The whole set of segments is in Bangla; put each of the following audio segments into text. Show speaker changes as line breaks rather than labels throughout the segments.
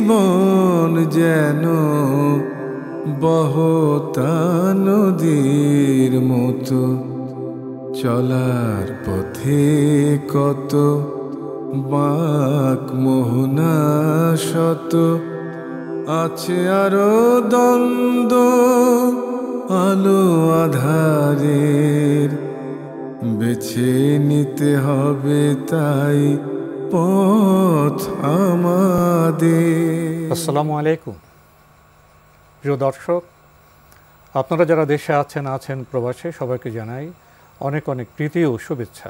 জীবন যেন বহতা নদীর মতো, চলার পথে কত বাঁক মোহনা শত, আছে আরো দ্বন্দ্ব আলো আধারের, বেছে নিতে হবে তাই পথ আমাদের।
আসসালামু আলাইকুম প্রিয় দর্শক, আপনারা যারা দেশে আছেন প্রবাসে, সবাইকে জানাই অনেক অনেক প্রীতি ও শুভেচ্ছা।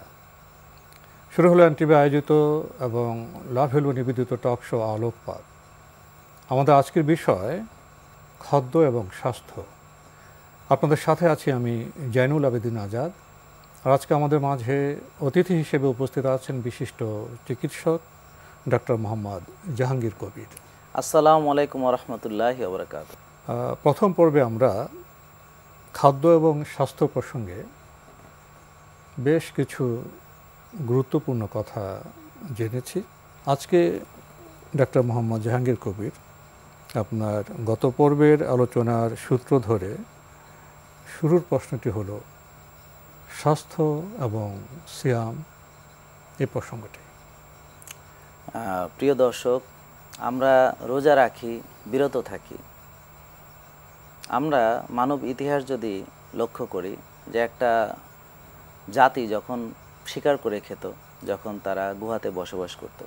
শুরু হলো এনটিভি আয়োজিত এবং লাভ হেলু নিবেদিত টক শো আলোকপাত। আমাদের আজকের বিষয় খাদ্য এবং স্বাস্থ্য। আপনাদের সাথে আছি আমি জয়নুল আবেদিন আজাদ। আর আজকে আমাদের মাঝে অতিথি হিসেবে উপস্থিত আছেন বিশিষ্ট চিকিৎসক ডক্টর মোহাম্মদ জাহাঙ্গীর কবির।
আসসালামু আলাইকুম ওরহমতুল্লাহি ওবরাকাতুহু।
প্রথম পর্বে আমরা খাদ্য এবং স্বাস্থ্য প্রসঙ্গে বেশ কিছু গুরুত্বপূর্ণ কথা জেনেছি। আজকে ডক্টর মোহাম্মদ জাহাঙ্গীর কবির আপনার গত পর্বের আলোচনার সূত্র ধরে শুরুর প্রশ্নটি হলো স্বাস্থ্য এবং সিয়াম এই প্রসঙ্গটি।
প্রিয় দর্শক, আমরা রোজা রাখি, বিরত থাকি। আমরা মানব ইতিহাস যদি লক্ষ্য করি যে একটা জাতি যখন শিকার করে খেত, যখন তারা গুহাতে বসবাস করত,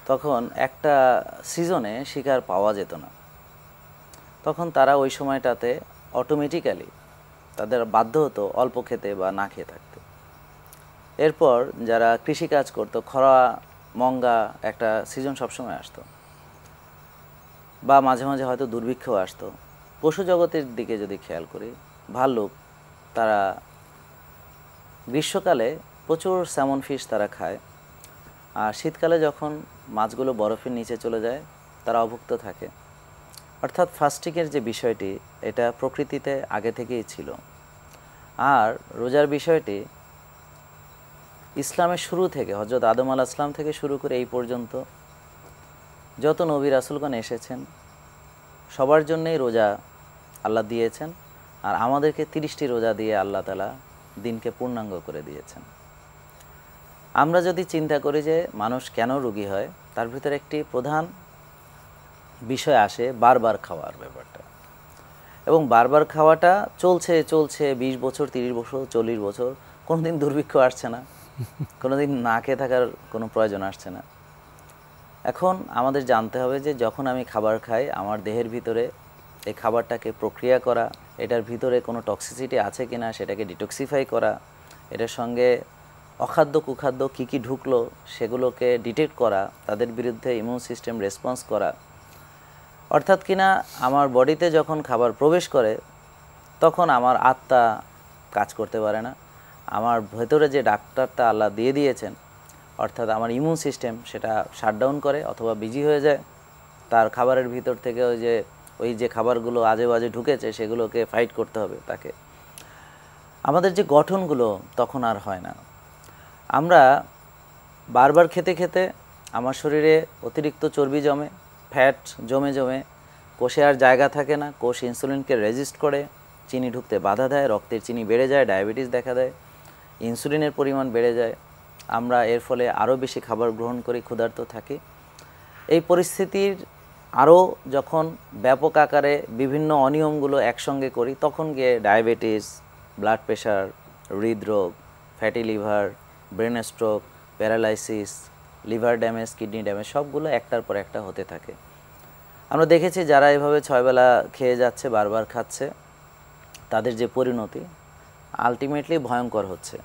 তখন একটা সিজনে শিকার পাওয়া যেত না। তখন তারা ওই সময়টাতে অটোমেটিক্যালি তাদের বাধ্য হতো অল্প খেতে বা না খেয়ে থাকতে। এরপর যারা কৃষিকাজ করতো, খরা মঙ্গা একটা সিজন সবসময় আসতো, বা মাঝে মাঝে হয়তো দুর্ভিক্ষও আসতো। পশু জগতের দিকে যদি খেয়াল করি, ভাল্লুক তারা গ্রীষ্মকালে প্রচুর স্যামন ফিশ তারা খায়, আর শীতকালে যখন মাছগুলো বরফের নিচে চলে যায় তারা অভুক্ত থাকে। অর্থাৎ ফাস্টিংয়ের যে বিষয়টি, এটা প্রকৃতিতে আগে থেকেই ছিল। আর রোজার বিষয়টি ইসলামের শুরু থেকে, হযরত আদম আলাইহিস সালাম থেকে শুরু করে এই পর্যন্ত যত নবী রাসূলগণ এসেছেন সবার জন্যই রোজা আল্লাহ দিয়েছেন। আর আমাদেরকে 30টি রোজা দিয়ে আল্লাহ তাআলা দিনকে পূর্ণাঙ্গ করে দিয়েছেন। আমরা যদি চিন্তা করি যে মানুষ কেন রোগী হয়, তার ভিতরে একটি প্রধান বিষয় আসে বারবার খাওয়ার ব্যাপারটা। এবং বারবার খাওয়াটা চলছে 20 বছর, 30 বছর, 40 বছর, কোনোদিন দুর্ভিক্ষ আসছে না, কোনোদিন না খেয়ে থাকার কোনো প্রয়োজন আসছে না। এখন আমাদের জানতে হবে যে যখন আমি খাবার খাই, আমার দেহের ভিতরে এই খাবারটাকে প্রক্রিয়া করা, এটার ভিতরে কোনো টক্সিসিটি আছে কিনা সেটাকে ডিটক্সিফাই করা, এটার সঙ্গে অখাদ্য কুখাদ্য কী কী ঢুকলো সেগুলোকে ডিটেক্ট করা, তাদের বিরুদ্ধে ইমিউন সিস্টেম রেসপন্স করা। অর্থাৎ কিনা আমার বডিতে যখন খাবার প্রবেশ করে তখন আমার আত্মা কাজ করতে পারে না, আমার ভেতরে যে ডাক্তারটা আল্লাহ দিয়ে দিয়েছেন অর্থাৎ আমার ইমিউন সিস্টেম সেটা শাটডাউন করে অথবা বিজি হয়ে যায়। তার খাবারের ভিতর থেকে ওই যে খাবারগুলো আজে বাজে ঢুকেছে সেগুলোকে ফাইট করতে হবে তাকে। আমাদের যে গঠনগুলো তখন আর হয় না। আমরা বারবার খেতে খেতে আমার শরীরে অতিরিক্ত চর্বি জমে, ফ্যাট জমে জমে কোষে আর জায়গা থাকে না, কোষ ইনসুলিনকে রেজিস্ট করে, চিনি ঢুকতে বাধা দেয়, রক্তের চিনি বেড়ে যায়, ডায়াবেটিস দেখা দেয়, ইনসুলিনের পরিমাণ বেড়ে যায়। আমরা এর ফলে আরও বেশি খাবার গ্রহণ করি, ক্ষুধার্ত থাকি। এই পরিস্থিতির আরও যখন ব্যাপক আকারে বিভিন্ন অনিয়মগুলো একসঙ্গে করি, তখন গিয়ে ডায়াবেটিস, ব্লাড প্রেশার, হৃদরোগ, fatty liver, brain stroke, paralysis, liver damage, kidney damage সবগুলো একটার পর একটা হতে থাকে। আমরা দেখেছি যারা এভাবে 6 বেলা খেয়ে যাচ্ছে, বারবার খাচ্ছে, তাদের যে পরিণতি আলটিমেটলি ভয়ঙ্কর হচ্ছে।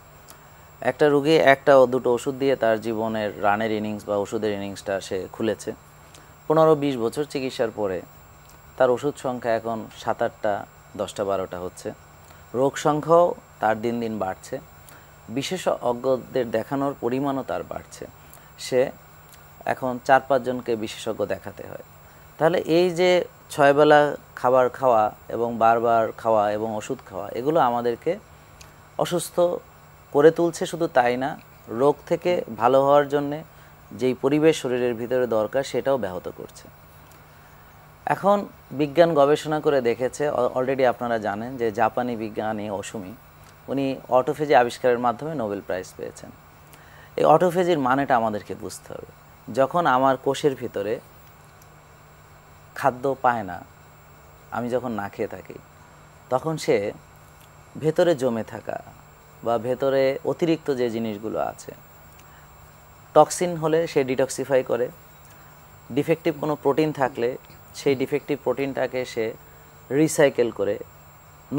একটা রোগী একটা ও দুটো ওষুধ দিয়ে তার জীবনের রানের ইনিংস বা ওষুধের ইনিংসটা সে খুলেছে। 15-20 বছর চিকিৎসার পরে তার ওষুধ সংখ্যা এখন 7-8টা, 10টা-12টা হচ্ছে। রোগ সংখ্যাও তার দিন দিন বাড়ছে, বিশেষজ্ঞদের দেখানোর পরিমাণও তার বাড়ছে। সে এখন 4-5 জনকে বিশেষজ্ঞ দেখাতে হয়। তাহলে এই যে 6 বেলা খাবার খাওয়া এবং বারবার খাওয়া এবং ওষুধ খাওয়া, এগুলো আমাদেরকে অসুস্থ করে তুলছে। শুধু তাই না, রোগ থেকে ভালো হওয়ার জন্যে যেই পরিবেশ শরীরের ভিতরে দরকার সেটাও ব্যাহত করছে। এখন বিজ্ঞান গবেষণা করে দেখেছে, অলরেডি আপনারা জানেন যে জাপানি বিজ্ঞানী ওসুমি উনি অটোফেজি আবিষ্কারের মাধ্যমে নোবেল প্রাইজ পেয়েছেন। এই অটোফেজির মানেটা আমাদেরকে বুঝতে হবে। যখন আমার কোষের ভিতরে খাদ্য পায় না, আমি যখন না খেয়ে থাকি, তখন সে ভেতরে জমে থাকা বা ভেতরে অতিরিক্ত যে জিনিসগুলো আছে, টক্সিন হলে সে ডিটক্সিফাই করে, ডিফেক্টিভ কোনো প্রোটিন থাকলে সেই ডিফেক্টিভ প্রোটিনটাকে সে রিসাইকেল করে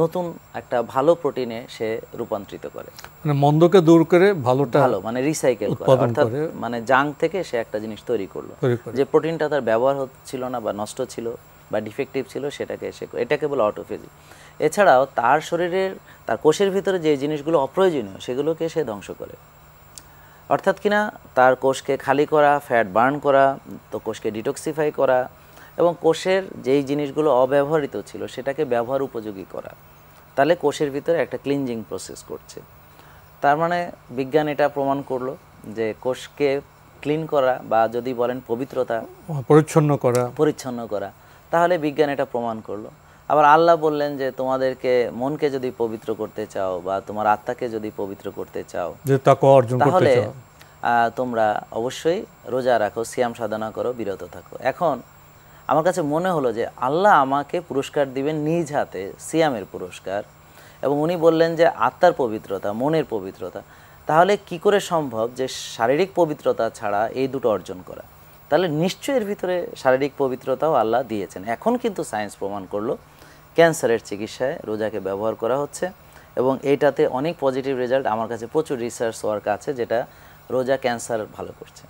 নতুন একটা ভালো প্রোটিনে সে রূপান্তরিত করে,
মানে মন্দকে দূর করে ভালোটা
ভালো মানে রিসাইকেল করে, অর্থাৎ মানে জাঙ্ক থেকে সে একটা জিনিস তৈরি করলো, যে প্রোটিনটা তার ব্যবহার হচ্ছিল না বা নষ্ট ছিল বা ডিফেক্টিভ ছিল সেটাকে সে, এটাকে বলে অটোফেজি। এছাড়াও তার শরীরের তার কোষের ভিতরে যে জিনিসগুলো অপ্রয়োজনীয় সেগুলোকে সে ধ্বংস করে, অর্থাৎ কিনা তার কোষকে খালি করা, ফ্যাট বার্ন করা, তো কোষকে ডিটক্সিফাই করা এবং কোষের যেই জিনিসগুলো অব্যবহৃত ছিল সেটাকে ব্যবহার উপযোগী করা। তাহলে কোষের ভিতরে একটা ক্লিনজিং প্রসেস করছে। তার মানে বিজ্ঞান এটা প্রমাণ করলো যে কোষকে ক্লিন করা বা যদি বলেন পবিত্রতা, পরিচ্ছন্ন করা, তাহলে বিজ্ঞান এটা প্রমাণ করলো। আবার আল্লাহ বললেন যে তোমাদেরকে মনকে যদি পবিত্র করতে চাও বা তোমার আত্মাকে যদি পবিত্র করতে চাও তাহলে তোমরা অবশ্যই রোজা রাখো, সিয়াম সাধনা করো, বিরত থাকো। এখন আমার কাছে মনে হলো যে আল্লাহ আমাকে পুরস্কার দিবেন নিজ হাতে, সিয়ামের পুরস্কার, এবং উনি বললেন যে আত্মার পবিত্রতা, মনের পবিত্রতা, তাহলে কি করে সম্ভব যে শারীরিক পবিত্রতা ছাড়া এই দুটো অর্জন করা? তাহলে নিশ্চয়ই এর ভিতরে শারীরিক পবিত্রতাও আল্লাহ দিয়েছেন। এখন কিন্তু সায়েন্স প্রমাণ করলো ক্যান্সারের চিকিৎসায় রোজাকে ব্যবহার করা হচ্ছে এবং এইটাতে অনেক পজিটিভ রেজাল্ট। আমার কাছে প্রচুর রিসার্চ ওয়ার্ক আছে যেটা রোজা ক্যান্সার ভালো করছে।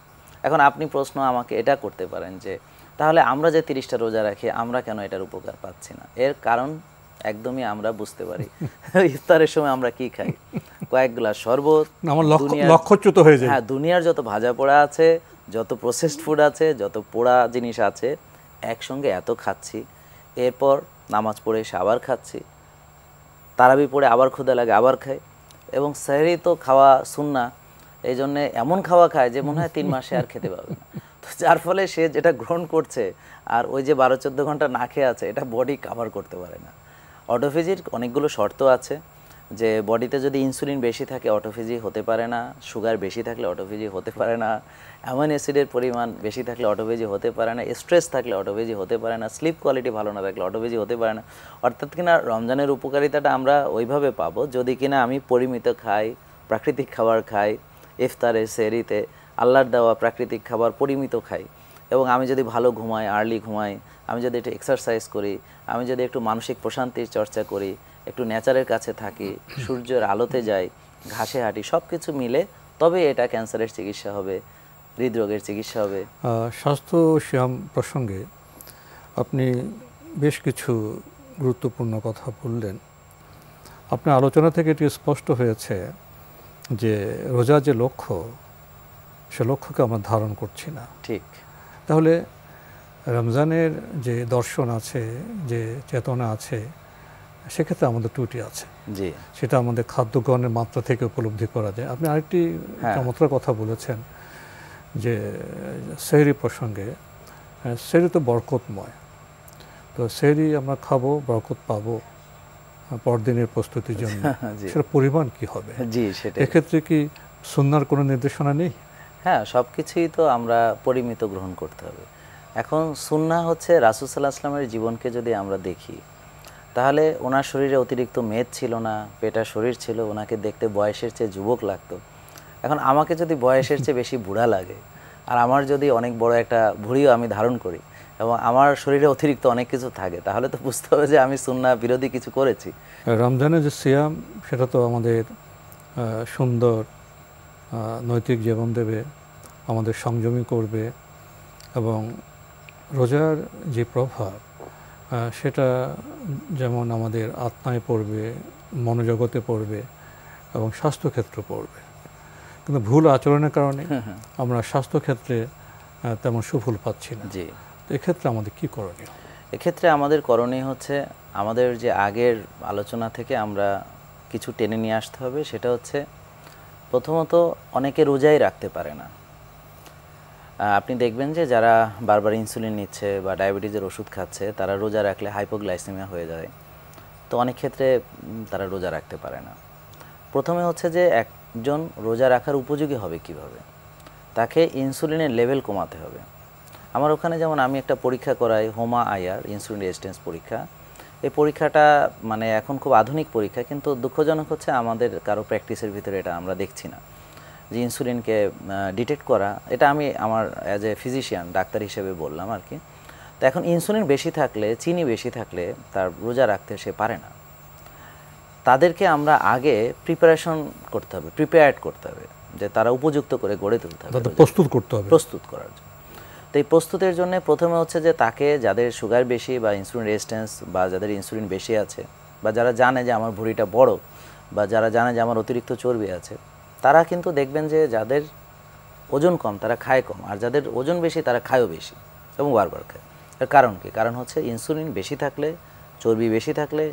এখন আপনি প্রশ্ন আমাকে এটা করতে পারেন যে তাহলে আমরা যে 30টা রোজা রাখি আমরা কেন এটার উপকার পাচ্ছি না? এর কারণ একদমই আমরা বুঝতে পারি। ইফতারের সময় আমরা কি খাই? কয়েক গ্লাস শরবত,
লক্ষ্যচ্যুত হয়ে যায়।
হ্যাঁ, দুনিয়ার যত ভাজা পোড়া আছে, যত প্রসেসড ফুড আছে, যত পোড়া জিনিস আছে, একসঙ্গে এত খাচ্ছি, এরপর নামাজ পড়ে এসে আবার খাচ্ছি, তারাবি পড়ে আবার ক্ষুধা লাগে আবার খাই, এবং সেহরি তো খাওয়া সুন্নাহ, এই জন্যে এমন খাওয়া খায় যে মনে হয় 3 মাসে আর খেতে পাবে না। তো যার ফলে সে যেটা গ্রহণ করছে আর ওই যে 12-14 ঘন্টা না খেয়ে আছে, এটা বডি কাভার করতে পারে না। অটোফেজির অনেকগুলো শর্ত আছে, যে বডিতে যদি ইনসুলিন বেশি থাকে অটোফেজি হতে পারে না, সুগার বেশি থাকলে অটোফেজি হতে পারে না, অ্যামাইনো অ্যাসিডের পরিমাণ বেশি থাকলে অটোফেজি হতে পারে না, স্ট্রেস থাকলে অটোফেজি হতে পারে না, স্লিপ কোয়ালিটি ভালো না থাকলে অটোফেজি হতে পারে না। অর্থাৎ কিনা রমজানের উপকারিতাটা আমরা ওইভাবে পাবো যদি কিনা আমি পরিমিত খাই, প্রাকৃতিক খাবার খাই, ইফতারে সেহরিতে আল্লাহর দেওয়া প্রাকৃতিক খাবার পরিমিত খাই, এবং আমি যদি ভালো ঘুমাই, আর্লি ঘুমাই, আমি যদি একটু এক্সারসাইজ করি, আমি যদি একটু মানসিক প্রশান্তির চর্চা করি, একটু নেচারের কাছে থাকি, সূর্যের আলোতে যাই, ঘাসে হাঁটি, সব কিছু মিলে তবে এটা ক্যান্সারের চিকিৎসা হবে, হৃদরোগের চিকিৎসা হবে।
স্বাস্থ্য সিয়াম প্রসঙ্গে আপনি বেশ কিছু গুরুত্বপূর্ণ কথা বললেন। আপনার আলোচনা থেকে এটি স্পষ্ট হয়েছে যে রোজা যে লক্ষ্য, সে লক্ষ্যকে আমরা ধারণ করছি না।
ঠিক।
তাহলে রমজানের যে দর্শন আছে, যে চেতনা আছে, সেক্ষেত্রে আমাদের ত্রুটি আছে।
জি,
সেটা আমাদের খাদ্য গ্রহণের মাত্রা থেকে উপলব্ধি করা যায়। আপনি আরেকটি চমৎকার কথা বলেছেন যে সেহরি প্রসঙ্গে, সেহরি তো বরকতময়, তো সেহরি আমরা খাবো, বরকত পাবো পরদিনের প্রস্তুতির জন্য, সেটা পরিমাণ কি হবে?
জি, সেটা
এক্ষেত্রে কি সুন্নাহর কোনো নির্দেশনা নেই?
হ্যাঁ, সব কিছুই তো আমরা পরিমিত গ্রহণ করতে হবে। এখন সুন্নাহ হচ্ছে রাসূল সাল্লাল্লাহু আলাইহি ওয়াসাল্লামের জীবনকে যদি আমরা দেখি, তাহলে ওনার শরীরে অতিরিক্ত মেদ ছিল না, পেটা শরীর ছিল, ওনাকে দেখতে বয়সের চেয়ে যুবক লাগতো। এখন আমাকে যদি বয়সের চেয়ে বেশি বুড়া লাগে, আর আমার যদি অনেক বড় একটা ভুঁড়িও আমি ধারণ করি এবং আমার শরীরে অতিরিক্ত অনেক কিছু থাকে, তাহলে তো বুঝতে হবে যে আমি সুন্নাহ বিরোধী কিছু করেছি।
রমজানের যে সিয়াম, সেটা তো আমাদের সুন্দর নৈতিক জীবন দেবে, আমাদের সংযমী করবে, এবং রোজার যে প্রভাব সেটা যেমন আমাদের আত্মায় পড়বে, মনোজগতে পড়বে এবং স্বাস্থ্যক্ষেত্রে পড়বে। কিন্তু ভুল আচরণের কারণে আমরা স্বাস্থ্যক্ষেত্রে তেমন সুফল পাচ্ছি না।
জি,
এক্ষেত্রে আমাদের কি করণীয়?
এক্ষেত্রে আমাদের করণীয় হচ্ছে আমাদের যে আগের আলোচনা থেকে আমরা কিছু টেনে নিয়ে আসতে হবে। সেটা হচ্ছে প্রথমত অনেকে রোজাই রাখতে পারে না। আপনি দেখবেন যে যারা বারবার ইনসুলিন নিচ্ছে বা ডায়াবেটিসের ওষুধ খাচ্ছে তারা রোজা রাখলে হাইপোগ্লাইসেমিয়া হয়ে যায়। তো অনেক ক্ষেত্রে তারা রোজা রাখতে পারে না। প্রথমে হচ্ছে যে একজন রোজা রাখার উপযোগী হবে কিভাবে, তাকে ইনসুলিনের লেভেল কমাতে হবে। আমার ওখানে যেমন আমি একটা পরীক্ষা করাই, হোমা আইআর ইনসুলিন রেজিস্ট্যান্স পরীক্ষা। এই পরীক্ষাটা মানে এখন খুব আধুনিক পরীক্ষা, কিন্তু দুঃখজনক হচ্ছে আমাদের কারো প্র্যাকটিসের ভিতরে এটা আমরা দেখছি না যে ইনসুলিনকে ডিটেক্ট করা। এটা আমি আমার অ্যাজ এ ফিজিশিয়ান ডাক্তার হিসেবে বললাম আর কি। তো এখন ইনসুলিন বেশি থাকলে, চিনি বেশি থাকলে তার রোজা রাখতে সে পারে না। তাদেরকে আমরা আগে প্রিপারেশন করতে হবে, প্রিপেয়ার্ড করতে হবে, যে তারা উপযুক্ত করে গড়ে তুলতে হবে,
প্রস্তুত করতে হবে,
প্রস্তুত করার জন্য। তো এই প্রস্তুতের জন্য প্রথমে হচ্ছে যে তাকে, যাদের সুগার বেশি বা ইনসুলিন রেজিস্ট্যান্স বা যাদের ইনসুলিন বেশি আছে, বা যারা জানে যে আমার ভুঁড়িটা বড়, বা যারা জানে যে আমার অতিরিক্ত চর্বি আছে, তারা কিন্তু দেখবেন যে যাদের ওজন কম তারা খায় কম, আর যাদের ওজন বেশি তারা খায়ও বেশি এবং বারবার খায়। এর কারণ কি? কারণ হচ্ছে ইনসুলিন বেশি থাকলে, চর্বি বেশি থাকলে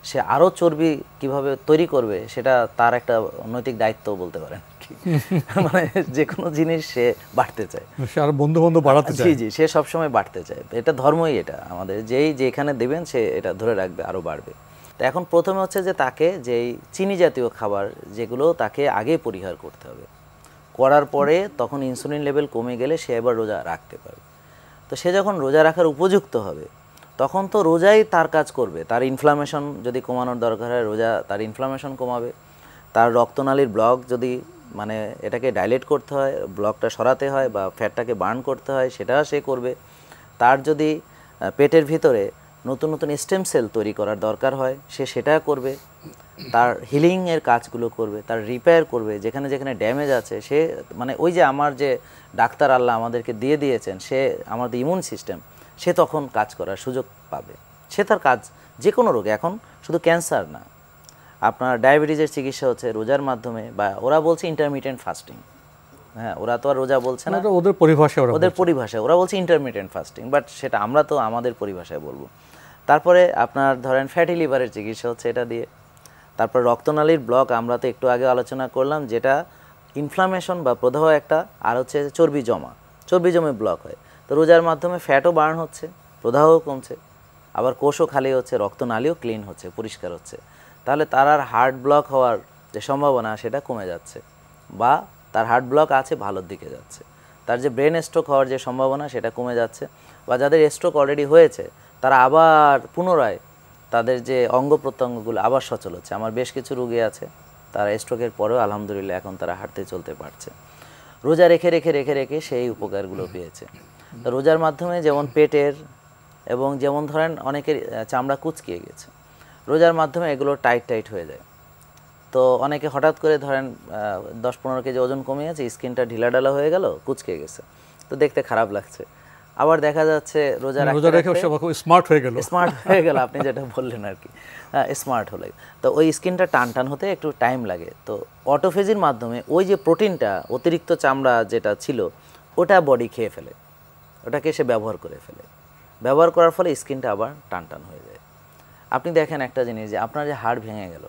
সে আরও চর্বি কিভাবে তৈরি করবে সেটা তার একটা নৈতিক দায়িত্ব বলতে পারেন কি। মানে যে কোনো জিনিস সে বাড়তে চায়,
সে আর বন্ধু বান্ধব বাড়াতে চায়।
জি জি, সে সবসময় বাড়তে চায়। এটা ধর্মই, এটা আমাদের যেই যেখানে দেবেন সে এটা ধরে রাখবে, আরও বাড়বে। তো এখন প্রথমে হচ্ছে যে তাকে যেই চিনি জাতীয় খাবার যেগুলো তাকে আগে পরিহার করতে হবে, করার পরে তখন ইনসুলিন লেভেল কমে গেলে সে এবার রোজা রাখতে পারবে। তো সে যখন রোজা রাখার উপযুক্ত হবে তখন তো রোজাই তার কাজ করবে। তার ইনফ্লামেশন যদি কমানোর দরকার হয়, রোজা তার ইনফ্লামেশন কমাবে। তার রক্তনালীর ব্লক যদি, মানে এটাকে ডাইলেট করতে হয়, ব্লকটা সরাতে হয় বা ফ্যাটটাকে বার্ন করতে হয়, সেটা সে করবে। তার যদি পেটের ভিতরে নতুন নতুন স্টেম সেল তৈরি করার দরকার হয় সে সেটা করবে। তার হিলিংয়ের কাজগুলো করবে, তার রিপেয়ার করবে, যেখানে যেখানে ড্যামেজ আছে সে, মানে ওই যে আমার যে ডাক্তার আল্লাহ আমাদেরকে দিয়ে দিয়েছেন, সে আমাদের ইমিউন সিস্টেম, সে তখন কাজ করার সুযোগ পাবে। সে তার কাজ যে কোনো রোগে, এখন শুধু ক্যান্সার না, আপনার ডায়াবেটিসের চিকিৎসা হচ্ছে রোজার মাধ্যমে, বা ওরা বলছে ইন্টারমিটেন্ট ফাস্টিং। হ্যাঁ, ওরা তো আর রোজা বলছে না,
ওদের পরিভাষায়,
ওরা বলছে ইন্টারমিটেন্ট ফাস্টিং, বাট সেটা আমরা তো আমাদের পরিভাষায় বলবো। তারপরে আপনার ধরেন ফ্যাটি লিভারের চিকিৎসা হচ্ছে এটা দিয়ে। তারপর রক্তনালীর ব্লক আমরা তো একটু আগে আলোচনা করলাম, যেটা ইনফ্লামেশন বা প্রদাহ একটা, আর হচ্ছে চর্বি জমে ব্লক হয়। তো রোজার মাধ্যমে ফ্যাটও বার্ন হচ্ছে, প্রদাহও কমছে, আবার কোষও খালি হচ্ছে, রক্তনালীও ক্লিন হচ্ছে, পরিষ্কার হচ্ছে। তাহলে তার আর হার্ট ব্লক হওয়ার যে সম্ভাবনা সেটা কমে যাচ্ছে, বা তার হার্ট ব্লক আছে ভালোর দিকে যাচ্ছে। তার যে ব্রেন স্ট্রোক হওয়ার যে সম্ভাবনা সেটা কমে যাচ্ছে, বা যাদের স্ট্রোক অলরেডি হয়েছে তারা আবার পুনরায় তাদের যে অঙ্গ প্রত্যঙ্গগুলো আবার সচল হচ্ছে। আমার বেশ কিছু রোগী আছে, তারা স্ট্রোকের পরেও আলহামদুলিল্লাহ এখন তারা হাঁটতে চলতে পারছে, রোজা রেখে রেখে রেখে রেখে সেই উপকারগুলো পেয়েছে। তো রোজার মাধ্যমে যেমন পেটের, এবং যেমন ধরেন অনেকের চামড়া কুঁচকিয়ে গেছে, রোজার মাধ্যমে এগুলো টাইট হয়ে যায়। তো অনেকে হঠাৎ করে ধরেন 10-15 কেজি ওজন কমিয়েছে, স্কিনটা ঢিলাঢালা হয়ে গেল, কুঁচকে গেছে, তো দেখতে খারাপ লাগছে। আবার দেখা যাচ্ছে রোজা রেখে
স্মার্ট হয়ে গেল,
আপনি যেটা বললেন আর কি, স্মার্ট হলে তো ওই স্কিনটা টান হতে একটু টাইম লাগে। তো অটোফেজির মাধ্যমে ওই যে প্রোটিনটা, অতিরিক্ত চামড়া যেটা ছিল ওটা বডি খেয়ে ফেলে, ওটাকে সে ব্যবহার করে ফেলে। ব্যবহার করার ফলে স্কিনটা আবার টান হয়ে যায়। আপনি দেখেন একটা জিনিস, যে আপনার যে হাড় ভেঙে গেল,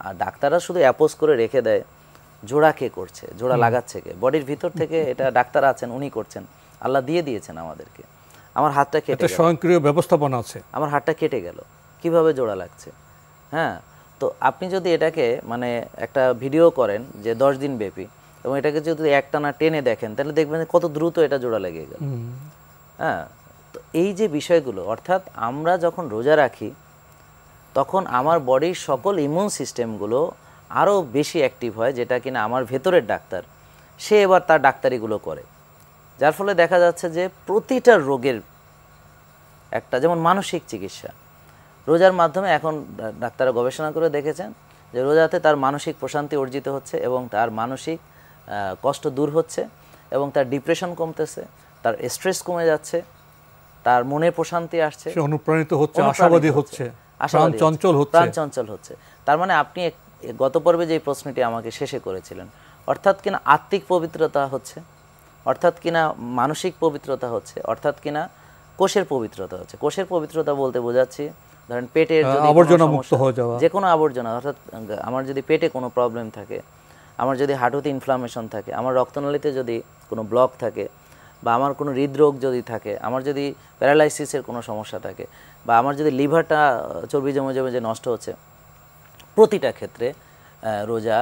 আর ডাক্তাররা শুধু অ্যাপোজ করে রেখে দেয়, জোড়া কে করছে, জোড়া লাগাচ্ছে কে? বডির ভিতর থেকে এটা ডাক্তার আছেন, উনি করছেন, আল্লাহ দিয়ে দিয়েছেন আমাদেরকে। আমার হাতটা কেটে গেল,
স্বয়ংক্রিয় ব্যবস্থাপনা আছে,
আমার হাতটা কেটে গেল, কিভাবে জোড়া লাগছে? হ্যাঁ, তো আপনি যদি এটাকে মানে একটা ভিডিও করেন যে 10 দিন ব্যাপী, এবং এটাকে যদি একটানা টেনে দেখেন, তাহলে দেখবেন কত দ্রুত এটা জোড়া লেগে গেল। হ্যাঁ, তো এই যে বিষয়গুলো, অর্থাৎ আমরা যখন রোজা রাখি তখন আমার বডির সকল ইমিউন সিস্টেমগুলো আরও বেশি অ্যাক্টিভ হয়, যেটা কিনা আমার ভেতরের ডাক্তার সে এবার তার ডাক্তারিগুলো করে। যার ফলে দেখা যাচ্ছে যে প্রতিটা রোগের একটা, যেমন মানসিক চিকিৎসা, রোজার মাধ্যমে এখন ডাক্তাররা গবেষণা করে দেখেছেন যে রোজাতে তার মানসিক প্রশান্তি অর্জিত হচ্ছে, এবং তার মানসিক কষ্ট দূর হচ্ছে, এবং তার ডিপ্রেশন কমতেছে, তার স্ট্রেস কমে যাচ্ছে, তার মনে প্রশান্তি আসছে,
সে অনুপ্রাণিত হচ্ছে, আশাবাদী হচ্ছে, প্রাণ
চঞ্চল হচ্ছে। তার মানে আপনি গত পর্বে যে প্রশ্নটি আমাকে শেষে করেছিলেন, অর্থাৎ কিনা আত্মিক পবিত্রতা হচ্ছে, অর্থাৎ কিনা মানসিক পবিত্রতা হচ্ছে, অর্থাৎ কিনা কোষের পবিত্রতা হচ্ছে। কোষের পবিত্রতা বলতে বোঝাচ্ছি ধরেন পেটের যদি
আবর্জনা মুক্ত হয়ে যাওয়া,
যে কোনো আবর্জনা, অর্থাৎ আমার যদি পেটে কোনো প্রবলেম থাকে, আমার যদি হাঁটুতে ইনফ্লামেশন থাকে, আমার রক্তনালীতে যদি কোনো ব্লক থাকে, বা আমার কোনো হৃদরোগ যদি থাকে, আমার যদি প্যারালাইসিসের কোনো সমস্যা থাকে, বা আমার যদি লিভারটা চর্বি জমে জমে যে নষ্ট হচ্ছে, প্রতিটা ক্ষেত্রে রোজা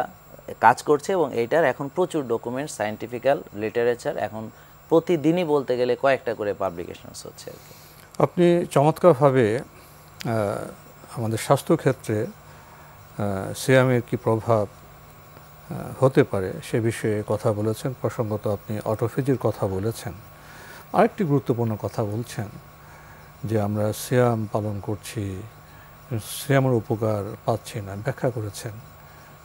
কাজ করছে। এবং এইটার এখন প্রচুর ডকুমেন্ট, সায়েন্টিফিক্যাল লিটারেচার এখন প্রতিদিনই বলতে গেলে কয়েকটা করে পাবলিকেশনস হচ্ছে আর কি।
আপনি চমৎকারভাবে আমাদের স্বাস্থ্যক্ষেত্রে সিয়ামের কি প্রভাব হতে পারে সে বিষয়ে কথা বলেছেন। প্রসঙ্গত আপনি অটোফেজির কথা বলেছেন। আরেকটি গুরুত্বপূর্ণ কথা বলছেন যে আমরা সিয়াম পালন করছি, সিয়ামের উপকার পাচ্ছি না, ব্যাখ্যা করেছেন।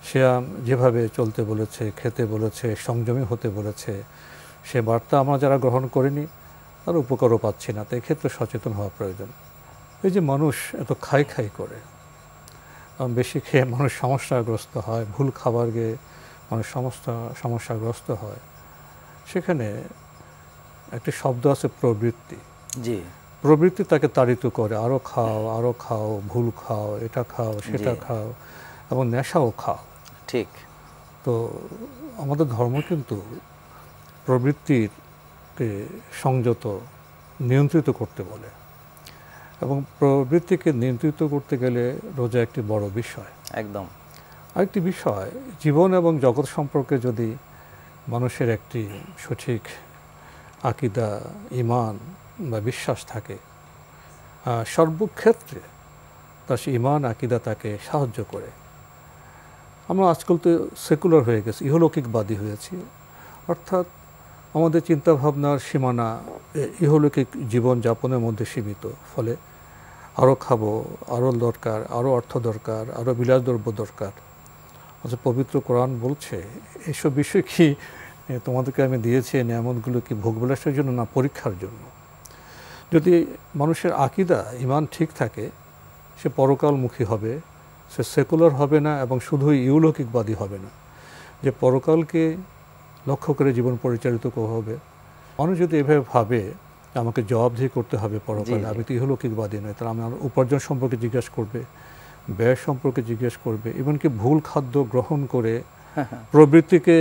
সিয়াম যেভাবে চলতে বলেছে, খেতে বলেছে, সংযমী হতে বলেছে, সে বার্তা আমরা যারা গ্রহণ করিনি তার উপকারও পাচ্ছি না। তাই ক্ষেত্রে সচেতন হওয়া প্রয়োজন। এই যে মানুষ এত খাই খাই করে, বেশি খেয়ে মানুষ সমস্যাগ্রস্ত হয়, ভুল খাবার গিয়ে মানুষ সমস্যাগ্রস্ত হয়, সেখানে একটি শব্দ আছে প্রবৃত্তি।
জি,
প্রবৃত্তি তাকে তাড়িত করে, আরও খাও, আরও খাও, ভুল খাও, এটা খাও, সেটা খাও, এবং নেশাও খাও।
ঠিক।
তো আমাদের ধর্ম কিন্তু প্রবৃত্তিকে সংযত, নিয়ন্ত্রিত করতে বলে, এবং প্রবৃত্তিকে নিয়ন্ত্রিত করতে গেলে রোজা একটি বড় বিষয়।
একদম।
আরেকটি বিষয়, জীবন এবং জগৎ সম্পর্কে যদি মানুষের একটি সঠিক আকিদা, ঈমান বা বিশ্বাস থাকে, সর্বক্ষেত্রে তার সে ঈমান আকিদা তাকে সাহায্য করে। আমরা আজকাল তো সেকুলার হয়ে গেছি, ইহলৌকিকবাদী হয়েছি, অর্থাৎ আমাদের চিন্তাভাবনার সীমানা ইহলৌকিক জীবনযাপনের মধ্যে সীমিত। ফলে আরও খাবো, আরও দরকার, আরও অর্থ দরকার, আরও বিলাসদ্রব্য দরকার। অথচ পবিত্র কোরআন বলছে এইসব বিষয় কি তোমাদেরকে আমি দিয়েছি, নিয়ামতগুলো কি ভোগবিলাসের জন্য না পরীক্ষার জন্য? যদি মানুষের আকিদা, ঈমান ঠিক থাকে, সে পরকালমুখী হবে, সে সেকুলার হবে না এবং শুধুই ইহলৌকিকবাদী হবে না, যে পরকালকে লক্ষ্য করে জীবন পরিচালিত হবে। মানুষ যদি এভাবে ভাবে আমাকে জবাবদিহি করতে হবে পরকালে, আমি তো ইহলৌকিকবাদী নয়, তাহলে আমার উপার্জন সম্পর্কে জিজ্ঞেস করবে, ব্যয় সম্পর্কে জিজ্ঞেস করবে, এমনকি ভুল খাদ্য গ্রহণ করে, প্রবৃত্তিকে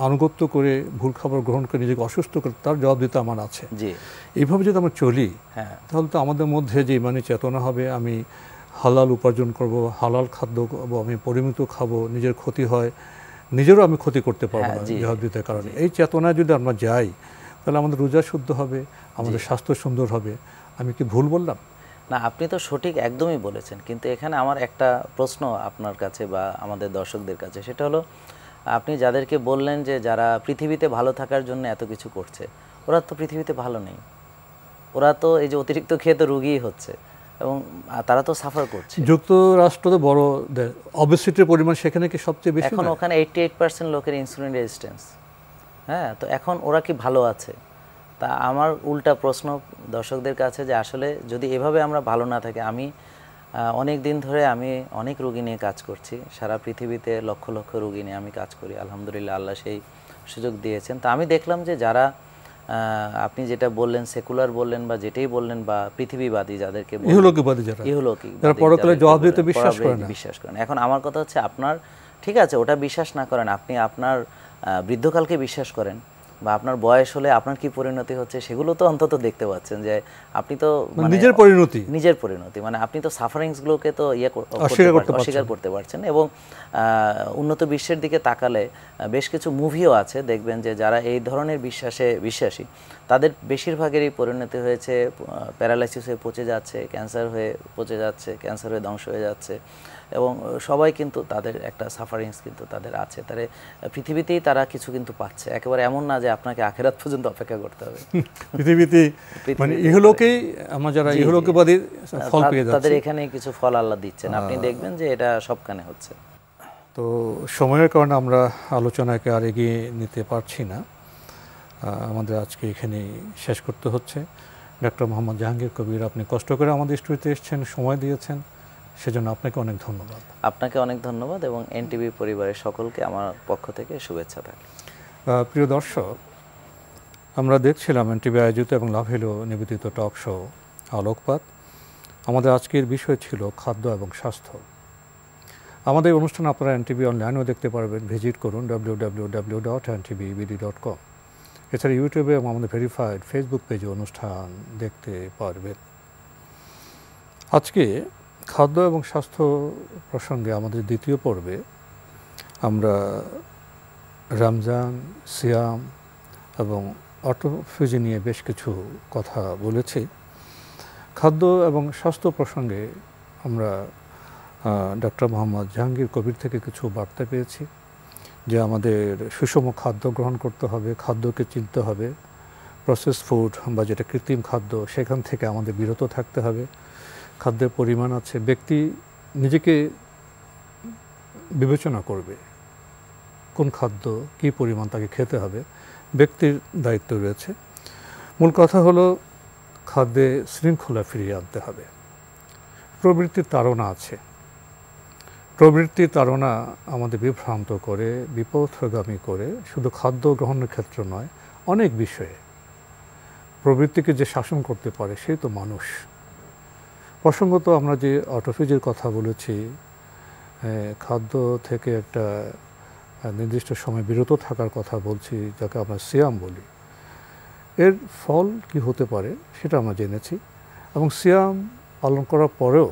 আনুগত্য করে, ভুল খাবার গ্রহণ করে নিজেকে অসুস্থ করে, তার জবাব দিতে আমার আছে। এইভাবে যদি আমরা চলি, তাহলে তো আমাদের মধ্যে যে ইমানি চেতনা হবে, আমি হালাল উপার্জন করব, হালাল খাদ্য খাবো, আমি পরিমিত খাবো, নিজের ক্ষতি হয়, নিজেরও আমি ক্ষতি করতে পারবো না জবাব দিতে কারণে। এই চেতনায় যদি আমরা যাই, তাহলে আমাদের রোজা শুদ্ধ হবে, আমাদের স্বাস্থ্য সুন্দর হবে। আমি কি ভুল বললাম?
না, আপনি তো সঠিক একদমই বলেছেন। কিন্তু এখানে আমার একটা প্রশ্ন আপনার কাছে বা আমাদের দর্শকদের কাছে, সেটা হলো, আপনি যাদেরকে বললেন যে যারা পৃথিবীতে ভালো থাকার জন্য এত কিছু করছে, ওরা তো পৃথিবীতে ভালো নেই। ওরা তো এই যে অতিরিক্ত খেয়ে তো রোগীই হচ্ছে, এবং তারা তো সাফার করছে।
যুক্তরাষ্ট্র তো বড়, অবেসিটির পরিমাণ সেখানে কি সবচেয়ে বেশি?
এখন ওখানে 88% লোকের ইনসুলিন রেজিস্ট্যান্স। হ্যাঁ, তো এখন ওরা কি ভালো আছে? তা আমার উল্টা প্রশ্ন দর্শকদের কাছে, যে আসলে যদি এভাবে আমরা ভালো না থাকি, আমি অনেক দিন ধরে আমি অনেক রোগী নিয়ে কাজ করছি, সারা পৃথিবীতে লক্ষ লক্ষ রোগী নিয়ে আমি কাজ করি, আলহামদুলিল্লাহ আল্লাহ সেই সুযোগ দিয়েছেন। তা আমি দেখলাম যে যারা আপনি যেটা বললেন, সেকুলার বললেন বা যেটাই বললেন, বা পৃথিবীবাদী যাদেরকে,
ইহলৌকিকবাদী যারা পরকালে জবাব দিতে বিশ্বাস করেন।
এখন আমার কথা হচ্ছে, আপনার ঠিক আছে ওটা বিশ্বাস না করেন, আপনি আপনার বৃদ্ধকালকে বিশ্বাস করেন, বা আপনার বয়স হলে আপনার কি পরিণতি হচ্ছে সেগুলো তো অন্তত দেখতে পাচ্ছেন, যে আপনি তো
নিজের
পরিণতি মানে আপনি তো সাফারিংসগুলোকে তো অস্বীকার করতে পারছেন। এবং উন্নত বিশ্বের দিকে তাকালে বেশ কিছু মুভিও আছে, দেখবেন যে যারা এই ধরনের বিশ্বাসী, তাদের বেশিরভাগেরই পরিণতি হয়েছে প্যারালাইসিস হয়ে পচে যাচ্ছে, ক্যান্সার হয়ে পচে যাচ্ছে, ক্যান্সার হয়ে ধ্বংস হয়ে যাচ্ছে। এবং সবাই কিন্তু তাদের একটা সাফারিংস কিন্তু তাদের আছে, তারা পৃথিবীতেই তারা কিছু কিন্তু পাচ্ছে। একেবারে এমন না যে আপনাকে আখিরাত পর্যন্ত অপেক্ষা করতে হবে,
পৃথিবীতে মানে ইহলোকেই আমরা যারা ইহলোকবাদী ফল পেয়ে যাচ্ছি,
তাদের এখানে কিছু ফল আল্লাহ দিচ্ছেন। আপনি দেখবেন যে এটা সবখানে হচ্ছে।
তো সময়ের কারণে আমরা আলোচনাকে আর এগিয়ে নিতে পারছি না, আমাদের আজকে এখানে শেষ করতে হচ্ছে। ডক্টর মোহাম্মদ জাহাঙ্গীর কবির, আপনি কষ্ট করে আমাদের স্টুডিওতে এসেছেন, সময় দিয়েছেন, সেজন্য আপনাকে অনেক ধন্যবাদ।
আপনাকে অনেক ধন্যবাদ, এবং এনটিভি পরিবারের সকলকে আমার পক্ষ থেকে শুভেচ্ছা থাকে।
প্রিয় দর্শক, আমরা দেখছিলাম এনটিভি আয়োজিত এবং লাভেলো নিবেদিত টক শো আলোকপাত। আমাদের আজকের বিষয় ছিল খাদ্য এবং স্বাস্থ্য। আমাদের অনুষ্ঠান আপনারা এনটিভি অনলাইনেও দেখতে পারবেন, ভিজিট করুন www.ntvbd.com। এছাড়া ইউটিউবে এবং আমাদের ভেরিফাইড ফেসবুক পেজে অনুষ্ঠান দেখতে পারবেন। আজকে খাদ্য এবং স্বাস্থ্য প্রসঙ্গে আমাদের দ্বিতীয় পর্বে আমরা রমজান, সিয়াম এবং অটোফেজি নিয়ে বেশ কিছু কথা বলেছি। খাদ্য এবং স্বাস্থ্য প্রসঙ্গে আমরা ডক্টর মোহাম্মদ জাহাঙ্গীর কবির থেকে কিছু বার্তা পেয়েছি যে আমাদের সুষম খাদ্য গ্রহণ করতে হবে, খাদ্যকে চিনতে হবে, প্রসেস ফুড বা যেটা কৃত্রিম খাদ্য সেখান থেকে আমাদের বিরত থাকতে হবে। খাদ্যের পরিমাণ আছে, ব্যক্তি নিজেকে বিবেচনা করবে কোন খাদ্য কী পরিমাণ তাকে খেতে হবে, ব্যক্তির দায়িত্ব রয়েছে। মূল কথা হলো খাদ্যে শৃঙ্খলা ফিরিয়ে আনতে হবে। প্রবৃত্তির তাড়না আছে, প্রবৃত্তির তাড়না আমাদের বিভ্রান্ত করে, বিপথগামী করে, শুধু খাদ্য গ্রহণের ক্ষেত্রে নয়, অনেক বিষয়ে প্রবৃত্তিকে যে শাসন করতে পারে সেই তো মানুষ। প্রসঙ্গত আমরা যে অটোফেজির কথা বলেছি, খাদ্য থেকে একটা নির্দিষ্ট সময় বিরত থাকার কথা বলছি, যাকে আমরা সিয়াম বলি, এর ফল কি হতে পারে সেটা আমরা জেনেছি। এবং সিয়াম পালন করার পরেও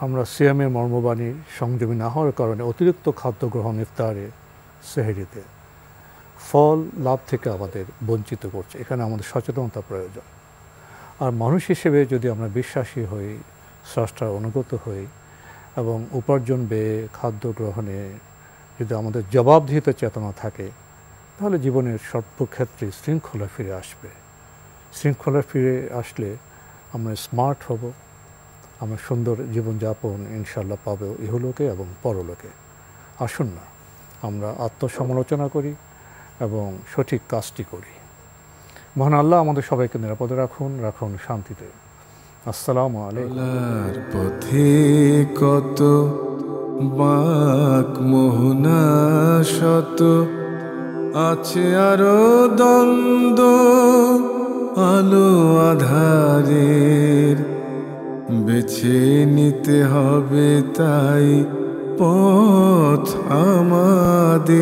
আমরা সিয়ামের মর্মবাণী সংযমী না হওয়ার কারণে অতিরিক্ত খাদ্য গ্রহণ ইফতারে, সেহরিতে ফল লাভ থেকে আমাদের বঞ্চিত করছে। এখানে আমাদের সচেতনতা প্রয়োজন। আর মানুষ হিসেবে যদি আমরা বিশ্বাসী হই, স্রষ্টার অনুগত হই এবং উপার্জন ব্যয়ে খাদ্য গ্রহণে যদি আমাদের জবাবদিহিত চেতনা থাকে, তাহলে জীবনের সর্বক্ষেত্রে শৃঙ্খলা ফিরে আসবে। শৃঙ্খলা ফিরে আসলে আমরা স্মার্ট হব, আমরা সুন্দর জীবনযাপন ইনশাল্লাহ পাবো ইহলোকে এবং পরলোকে। আসুন না আমরা আত্মসমালোচনা করি এবং সঠিক কাজটি করি। মহান আল্লাহ আমাদের সবাইকে নিরাপদে রাখুন, রাখুন শান্তিতে। আসসালামু আলাইকুম।
পথে কত বাক মোহনা শত আছে আরো দ্বন্দ্ব, আলো আধারের বেছে নিতে হবে তাই পথ আমাদের।